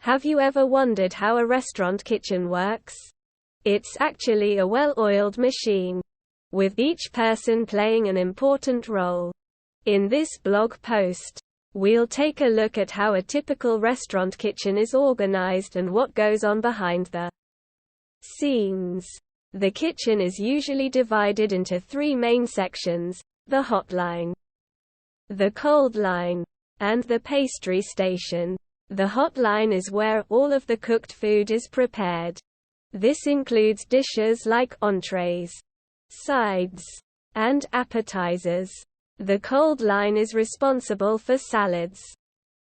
Have you ever wondered how a restaurant kitchen works? It's actually a well-oiled machine, with each person playing an important role. In this blog post, we'll take a look at how a typical restaurant kitchen is organized and what goes on behind the scenes. The kitchen is usually divided into three main sections: the hot line, the cold line, and the pastry station. The hot line is where all of the cooked food is prepared. This includes dishes like entrees, sides, and appetizers. The cold line is responsible for salads,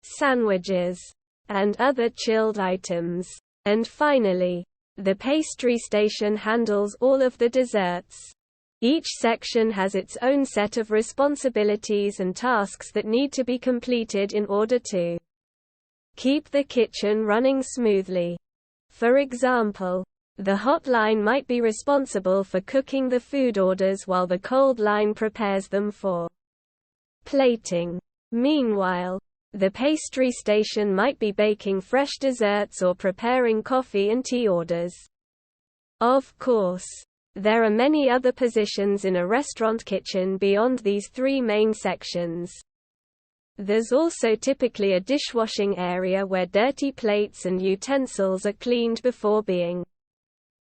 sandwiches, and other chilled items. And finally, the pastry station handles all of the desserts. Each section has its own set of responsibilities and tasks that need to be completed in order to keep the kitchen running smoothly. For example, the hot line might be responsible for cooking the food orders while the cold line prepares them for plating. Meanwhile, the pastry station might be baking fresh desserts or preparing coffee and tea orders. Of course, there are many other positions in a restaurant kitchen beyond these three main sections. There's also typically a dishwashing area where dirty plates and utensils are cleaned before being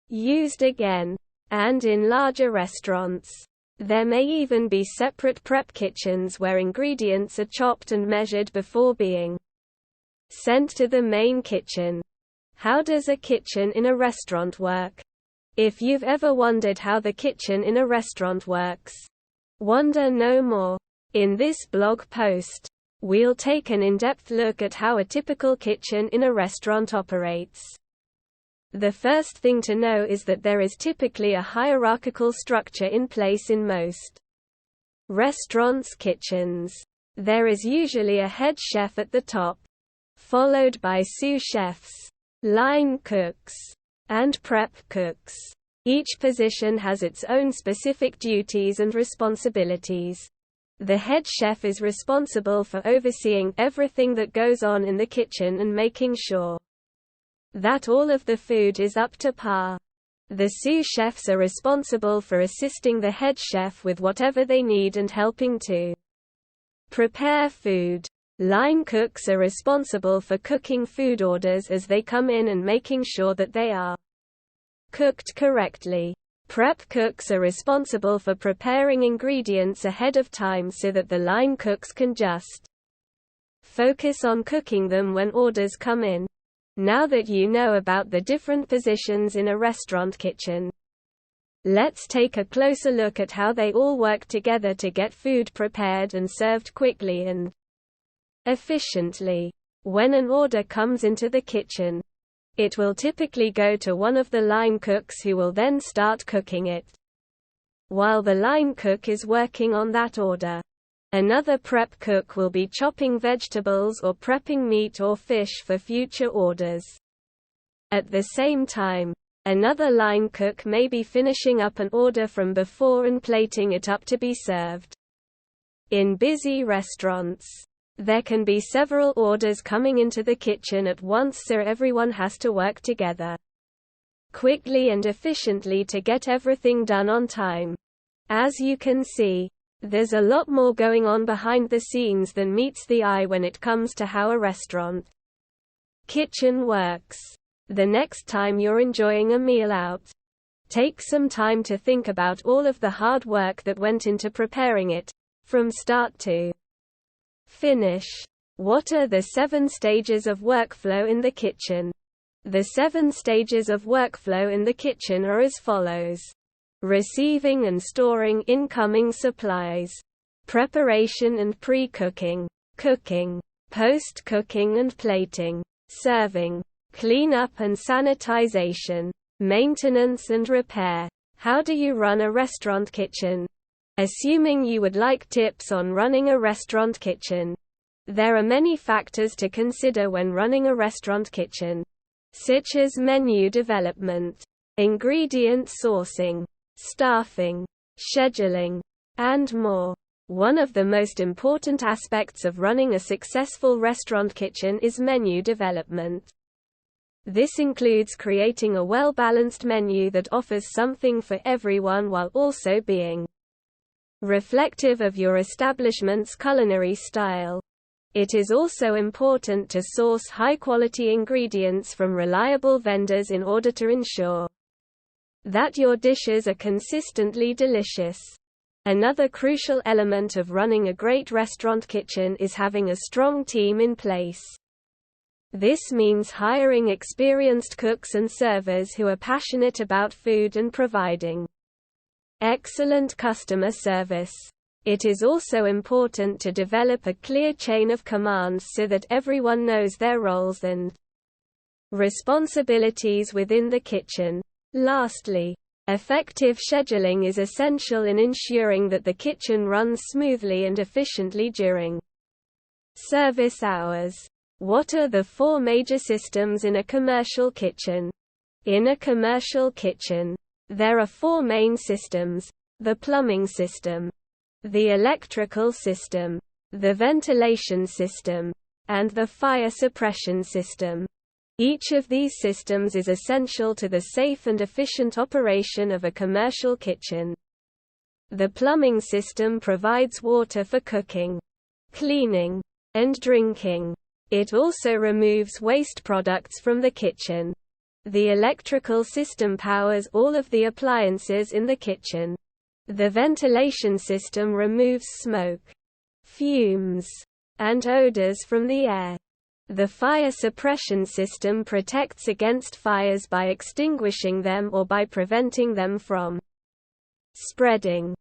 used again. And in larger restaurants, there may even be separate prep kitchens where ingredients are chopped and measured before being sent to the main kitchen. How does a kitchen in a restaurant work? If you've ever wondered how the kitchen in a restaurant works, wonder no more. In this blog post, we'll take an in-depth look at how a typical kitchen in a restaurant operates. The first thing to know is that there is typically a hierarchical structure in place in most restaurants' kitchens. There is usually a head chef at the top, followed by sous chefs, line cooks, and prep cooks. Each position has its own specific duties and responsibilities. The head chef is responsible for overseeing everything that goes on in the kitchen and making sure that all of the food is up to par. The sous chefs are responsible for assisting the head chef with whatever they need and helping to prepare food. Line cooks are responsible for cooking food orders as they come in and making sure that they are cooked correctly. Prep cooks are responsible for preparing ingredients ahead of time so that the line cooks can just focus on cooking them when orders come in. Now that you know about the different positions in a restaurant kitchen, let's take a closer look at how they all work together to get food prepared and served quickly and efficiently. When an order comes into the kitchen, it will typically go to one of the line cooks who will then start cooking it. While the line cook is working on that order, another prep cook will be chopping vegetables or prepping meat or fish for future orders. At the same time, another line cook may be finishing up an order from before and plating it up to be served. In busy restaurants, there can be several orders coming into the kitchen at once, so everyone has to work together quickly and efficiently to get everything done on time. As you can see, there's a lot more going on behind the scenes than meets the eye when it comes to how a restaurant kitchen works. The next time you're enjoying a meal out, take some time to think about all of the hard work that went into preparing it, from start to finish. What are the 7 stages of workflow in the kitchen? The 7 stages of workflow in the kitchen are as follows: receiving and storing incoming supplies, preparation and pre-cooking, cooking, post-cooking and plating, serving, cleanup and sanitization, maintenance and repair. How do you run a restaurant kitchen? Assuming you would like tips on running a restaurant kitchen, there are many factors to consider when running a restaurant kitchen, such as menu development, ingredient sourcing, staffing, scheduling, and more. One of the most important aspects of running a successful restaurant kitchen is menu development. This includes creating a well-balanced menu that offers something for everyone while also being reflective of your establishment's culinary style. It is also important to source high-quality ingredients from reliable vendors in order to ensure that your dishes are consistently delicious. Another crucial element of running a great restaurant kitchen is having a strong team in place. This means hiring experienced cooks and servers who are passionate about food and providing excellent customer service. It is also important to develop a clear chain of commands so that everyone knows their roles and responsibilities within the kitchen. Lastly, effective scheduling is essential in ensuring that the kitchen runs smoothly and efficiently during service hours. What are the 4 major systems in a commercial kitchen? In a commercial kitchen, there are 4 main systems: the plumbing system, the electrical system, the ventilation system, and the fire suppression system. Each of these systems is essential to the safe and efficient operation of a commercial kitchen. The plumbing system provides water for cooking, cleaning, and drinking. It also removes waste products from the kitchen. The electrical system powers all of the appliances in the kitchen. The ventilation system removes smoke, fumes, and odors from the air. The fire suppression system protects against fires by extinguishing them or by preventing them from spreading.